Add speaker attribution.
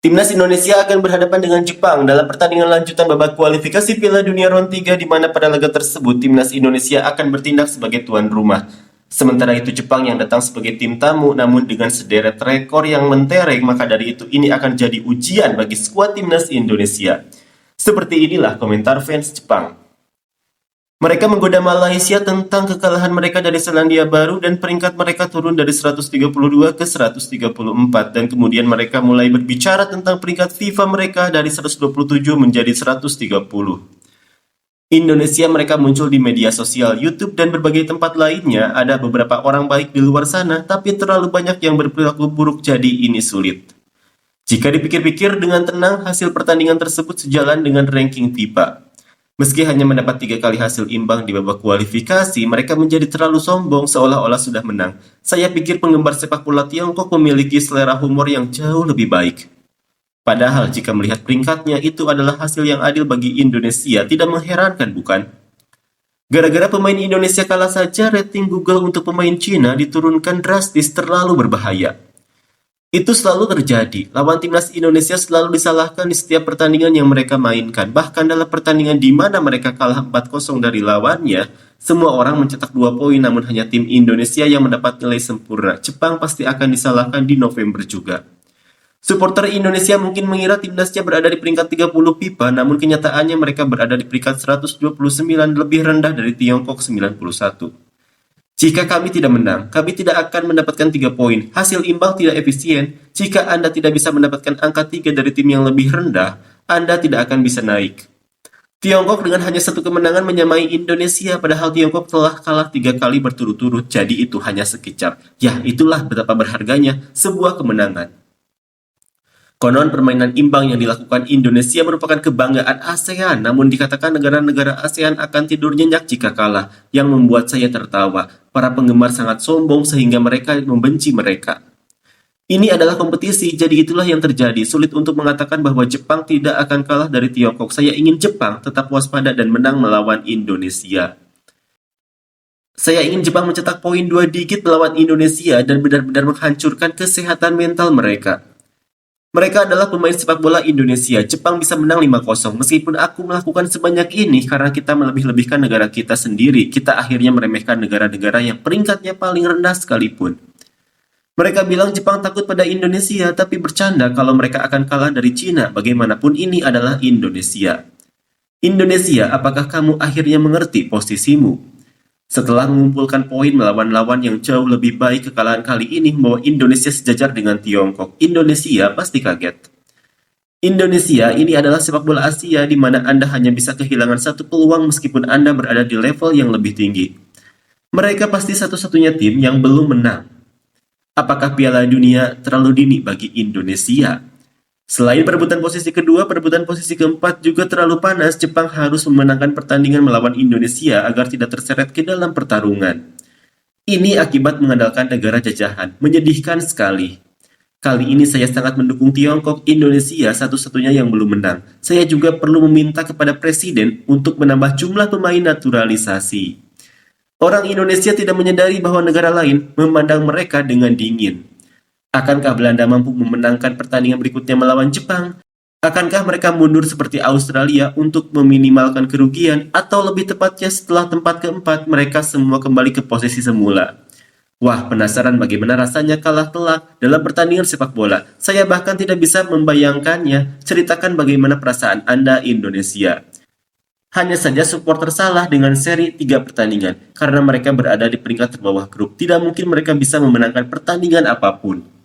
Speaker 1: Timnas Indonesia akan berhadapan dengan Jepang dalam pertandingan lanjutan babak kualifikasi Piala Dunia Round 3 di mana pada laga tersebut Timnas Indonesia akan bertindak sebagai tuan rumah. Sementara itu Jepang yang datang sebagai tim tamu namun dengan sederet rekor yang mentereng, maka dari itu ini akan jadi ujian bagi skuad Timnas Indonesia. Seperti inilah komentar fans Jepang. Mereka menggoda Malaysia tentang kekalahan mereka dari Selandia Baru dan peringkat mereka turun dari 132 ke 134, dan kemudian mereka mulai berbicara tentang peringkat FIFA mereka dari 127 menjadi 130. Indonesia mereka muncul di media sosial, YouTube, dan berbagai tempat lainnya. Ada beberapa orang baik di luar sana, tapi terlalu banyak yang berperilaku buruk, jadi ini sulit. Jika dipikir-pikir dengan tenang, hasil pertandingan tersebut sejalan dengan ranking FIFA. Meski hanya mendapat 3 kali hasil imbang di babak kualifikasi, mereka menjadi terlalu sombong seolah-olah sudah menang. Saya pikir penggemar sepak bola Tiongkok memiliki selera humor yang jauh lebih baik. Padahal jika melihat peringkatnya, itu adalah hasil yang adil bagi Indonesia. Tidak mengherankan, bukan? Gara-gara pemain Indonesia kalah saja, rating Google untuk pemain Cina diturunkan drastis, terlalu berbahaya. Itu selalu terjadi. Lawan timnas Indonesia selalu disalahkan di setiap pertandingan yang mereka mainkan. Bahkan dalam pertandingan di mana mereka kalah 4-0 dari lawannya, semua orang mencetak 2 poin, namun hanya tim Indonesia yang mendapat nilai sempurna. Jepang pasti akan disalahkan di November juga. Supporter Indonesia mungkin mengira timnasnya berada di peringkat 30 FIFA, namun kenyataannya mereka berada di peringkat 129, lebih rendah dari Tiongkok 91. Jika kami tidak menang, kami tidak akan mendapatkan 3 poin. Hasil imbang tidak efisien. Jika Anda tidak bisa mendapatkan angka 3 dari tim yang lebih rendah, Anda tidak akan bisa naik. Tiongkok dengan hanya 1 kemenangan menyamai Indonesia, padahal Tiongkok telah kalah 3 kali berturut-turut, jadi itu hanya sekejap. Ya, itulah betapa berharganya sebuah kemenangan. Konon permainan imbang yang dilakukan Indonesia merupakan kebanggaan ASEAN, namun dikatakan negara-negara ASEAN akan tidur nyenyak jika kalah, yang membuat saya tertawa. Para penggemar sangat sombong sehingga mereka membenci mereka. Ini adalah kompetisi, jadi itulah yang terjadi. Sulit untuk mengatakan bahwa Jepang tidak akan kalah dari Tiongkok. Saya ingin Jepang tetap waspada dan menang melawan Indonesia. Saya ingin Jepang mencetak poin 2 digit melawan Indonesia dan benar-benar menghancurkan kesehatan mental mereka. Mereka adalah pemain sepak bola Indonesia. Jepang bisa menang 5-0. Meskipun aku melakukan sebanyak ini karena kita melebih-lebihkan negara kita sendiri, kita akhirnya meremehkan negara-negara yang peringkatnya paling rendah sekalipun. Mereka bilang Jepang takut pada Indonesia, tapi bercanda kalau mereka akan kalah dari Cina. Bagaimanapun ini adalah Indonesia. Indonesia, apakah kamu akhirnya mengerti posisimu? Setelah mengumpulkan poin melawan lawan yang jauh lebih baik, kekalahan kali ini membawa Indonesia sejajar dengan Tiongkok. Indonesia pasti kaget. Indonesia ini adalah sepak bola Asia di mana Anda hanya bisa kehilangan 1 peluang meskipun Anda berada di level yang lebih tinggi. Mereka pasti satu-satunya tim yang belum menang. Apakah Piala Dunia terlalu dini bagi Indonesia? Selain perebutan posisi kedua, perebutan posisi keempat juga terlalu panas. Jepang harus memenangkan pertandingan melawan Indonesia agar tidak terseret ke dalam pertarungan. Ini akibat mengandalkan negara jajahan. Menyedihkan sekali. Kali ini saya sangat mendukung Tiongkok. Indonesia satu-satunya yang belum menang. Saya juga perlu meminta kepada Presiden untuk menambah jumlah pemain naturalisasi. Orang Indonesia tidak menyadari bahwa negara lain memandang mereka dengan dingin. Akankah Belanda mampu memenangkan pertandingan berikutnya melawan Jepang? Akankah mereka mundur seperti Australia untuk meminimalkan kerugian? Atau lebih tepatnya setelah tempat keempat, mereka semua kembali ke posisi semula? Wah, penasaran bagaimana rasanya kalah telak dalam pertandingan sepak bola. Saya bahkan tidak bisa membayangkannya. Ceritakan bagaimana perasaan Anda Indonesia. Hanya saja supporter salah dengan seri 3 pertandingan, karena mereka berada di peringkat terbawah grup. Tidak mungkin mereka bisa memenangkan pertandingan apapun.